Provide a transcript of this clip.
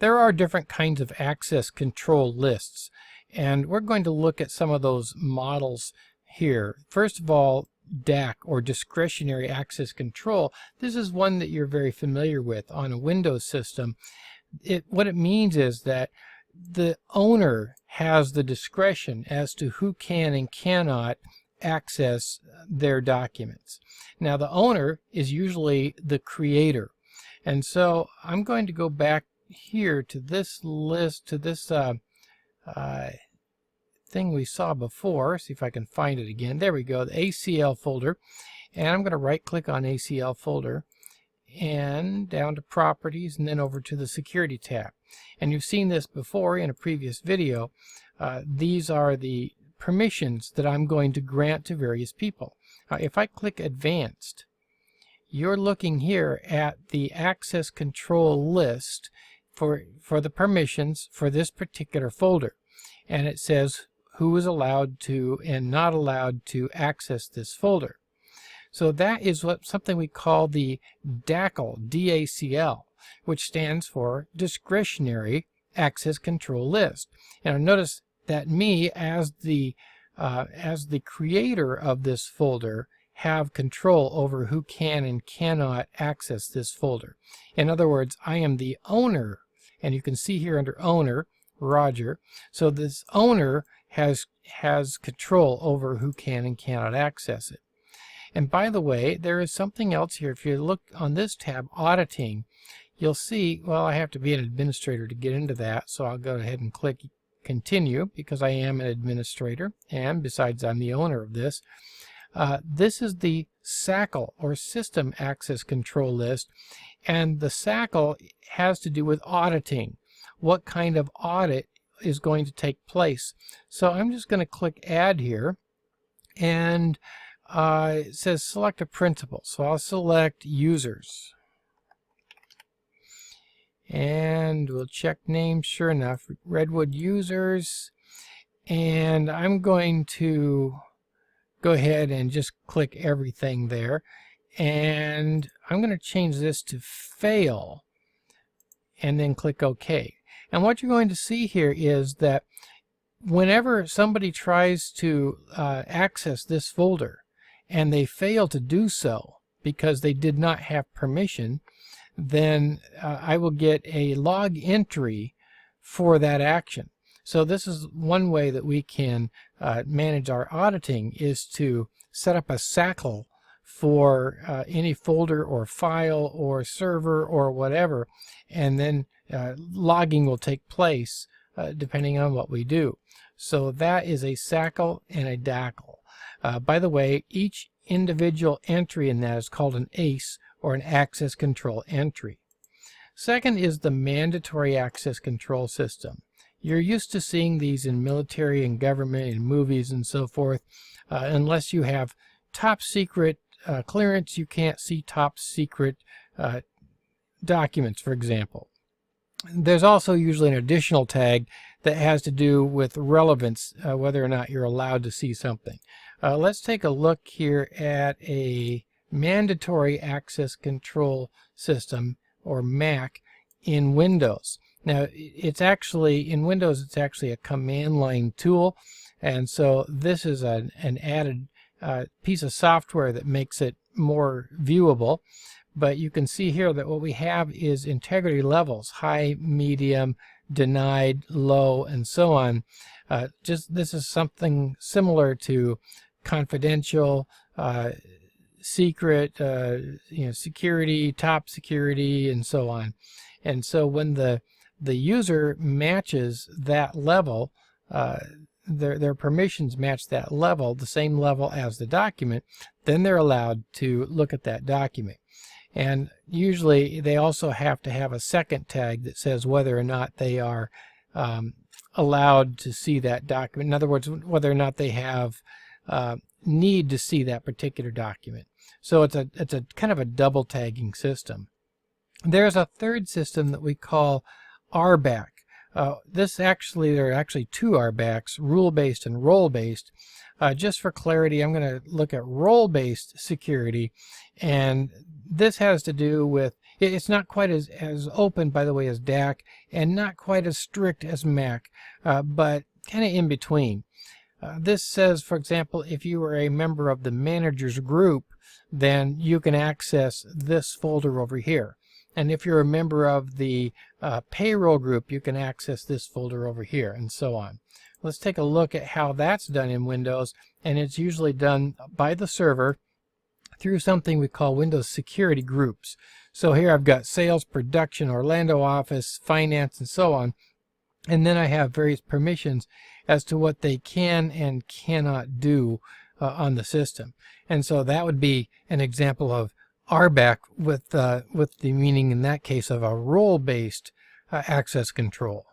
There are different kinds of access control lists, and we're going to look at some of those models here. First of all, DAC, or Discretionary Access Control. This is one that you're very familiar with on a Windows system. What it means is that the owner has the discretion as to who can and cannot access their documents. Now, the owner is usually the creator. And so I'm going to go back here to this list, to this thing we saw before. See if I can find it again. There we go, the ACL folder. And I'm going to right click on ACL folder and down to properties and then over to the security tab. And you've seen this before in a previous video. These are the permissions that I'm going to grant to various people. If I click advanced, you're looking here at the access control list for the permissions for this particular folder. And it says who is allowed to and not allowed to access this folder. So that is something we call the Dacor, D-A-C-L, which stands for Discretionary Access Control List. And notice that me, as the creator of this folder, have control over who can and cannot access this folder. In other words, I am the owner, and you can see here under owner, Roger. So this owner has control over who can and cannot access it. And by the way, there is something else here. If you look on this tab, auditing, you'll see, well, I have to be an administrator to get into that, so I'll go ahead and click continue because I am an administrator, and besides, I'm the owner of this. This is the SACL, or System Access Control List, and the SACL has to do with auditing. What kind of audit is going to take place? So I'm just going to click add here, and it says select a principal, so I'll select users. And we'll check names, sure enough, Redwood users, and I'm going to go ahead and just click everything there, and I'm going to change this to fail and then click OK. And what you're going to see here is that whenever somebody tries to access this folder and they fail to do so because they did not have permission, then I will get a log entry for that action. So this is one way that we can manage our auditing, is to set up a SACL for any folder or file or server or whatever, and then logging will take place depending on what we do. So that is a SACL and a DACL. By the way, each individual entry in that is called an ACE, or an access control entry. Second is the mandatory access control system. You're used to seeing these in military and government and movies and so forth. Unless you have top secret clearance, you can't see top secret documents, for example. There's also usually an additional tag that has to do with relevance, whether or not you're allowed to see something. Let's take a look here at a mandatory access control system, or MAC, in Windows. Now, it's actually, in Windows, it's actually a command line tool, and so this is an added piece of software that makes it more viewable. But you can see here that what we have is integrity levels: high, medium, denied, low, and so on. This is something similar to confidential, secret, security, top security, and so on. And so when the user matches that level, their permissions match that level, the same level as the document, then they're allowed to look at that document. And usually they also have to have a second tag that says whether or not they are allowed to see that document. In other words, whether or not they have need to see that particular document. So it's a kind of a double tagging system. There's a third system that we call RBAC. There are actually two RBACs, rule-based and role-based. Just for clarity, I'm going to look at role-based security, and this has to do with It's not quite as open, by the way, as DAC, and not quite as strict as Mac, but kind of in between. This says, for example, if you are a member of the managers group, then you can access this folder over here. And if you're a member of the payroll group, you can access this folder over here, and so on. Let's take a look at how that's done in Windows, and it's usually done by the server through something we call Windows Security Groups. So here I've got Sales, Production, Orlando Office, Finance, and so on. And then I have various permissions as to what they can and cannot do on the system. And so that would be an example of RBAC with the meaning in that case of a role-based access control.